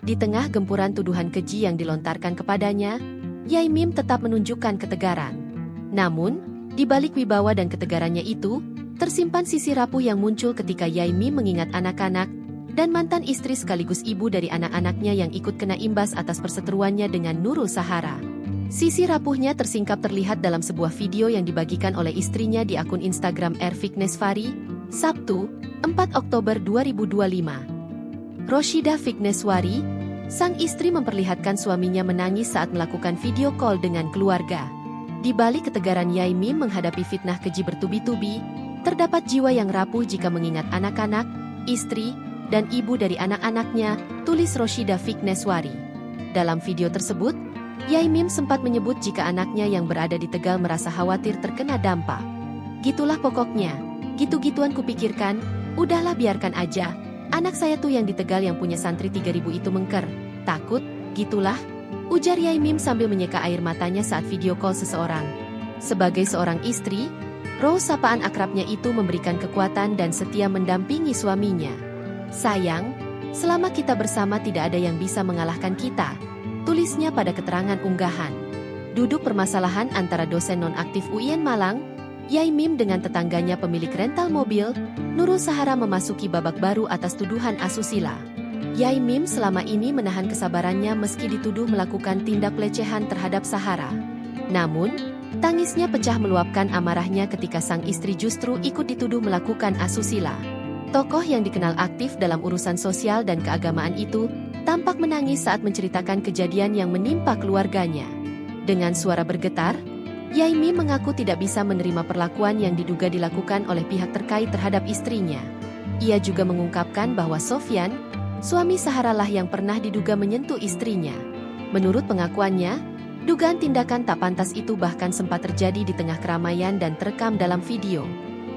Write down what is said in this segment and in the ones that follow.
Di tengah gempuran tuduhan keji yang dilontarkan kepadanya, Yai Mim tetap menunjukkan ketegaran. Namun, di balik wibawa dan ketegarannya itu, tersimpan sisi rapuh yang muncul ketika Yai Mim mengingat anak-anak dan mantan istri sekaligus ibu dari anak-anaknya yang ikut kena imbas atas perseteruannya dengan Nurul Sahara. Sisi rapuhnya tersingkap terlihat dalam sebuah video yang dibagikan oleh istrinya di akun Instagram Fikneswari, Sabtu, 4 Oktober 2025. Roshida Fikneswari, sang istri memperlihatkan suaminya menangis saat melakukan video call dengan keluarga. Di balik ketegaran Yai Mim menghadapi fitnah keji bertubi-tubi, terdapat jiwa yang rapuh jika mengingat anak-anak, istri, dan ibu dari anak-anaknya, tulis Roshida Fikneswari. Dalam video tersebut, Yai Mim sempat menyebut jika anaknya yang berada di Tegal merasa khawatir terkena dampak. Gitulah pokoknya, gitu-gituan kupikirkan, udahlah biarkan aja. Anak saya tuh yang di Tegal yang punya santri 3000 itu mengker, takut, gitulah. Ujar Yai Mim sambil menyeka air matanya saat video call seseorang. Sebagai seorang istri, Rose sapaan akrabnya itu memberikan kekuatan dan setia mendampingi suaminya. Sayang, selama kita bersama tidak ada yang bisa mengalahkan kita, tulisnya pada keterangan unggahan. Duduk permasalahan antara dosen nonaktif UIN Malang, Yai Mim dengan tetangganya pemilik rental mobil, Nurul Sahara memasuki babak baru atas tuduhan asusila. Yai Mim selama ini menahan kesabarannya meski dituduh melakukan tindak pelecehan terhadap Sahara. Namun, tangisnya pecah meluapkan amarahnya ketika sang istri justru ikut dituduh melakukan asusila. Tokoh yang dikenal aktif dalam urusan sosial dan keagamaan itu tampak menangis saat menceritakan kejadian yang menimpa keluarganya. Dengan suara bergetar, Yai Mim mengaku tidak bisa menerima perlakuan yang diduga dilakukan oleh pihak terkait terhadap istrinya. Ia juga mengungkapkan bahwa Sofyan, suami Sahara lah yang pernah diduga menyentuh istrinya. Menurut pengakuannya, dugaan tindakan tak pantas itu bahkan sempat terjadi di tengah keramaian dan terekam dalam video.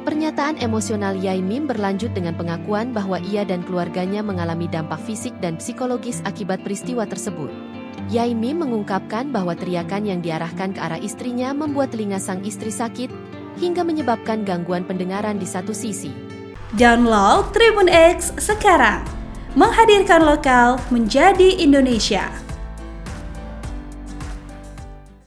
Pernyataan emosional Yai Mim berlanjut dengan pengakuan bahwa ia dan keluarganya mengalami dampak fisik dan psikologis akibat peristiwa tersebut. Yai Mim mengungkapkan bahwa teriakan yang diarahkan ke arah istrinya membuat telinga sang istri sakit, hingga menyebabkan gangguan pendengaran di satu sisi. Download Tribun X sekarang, menghadirkan lokal menjadi Indonesia.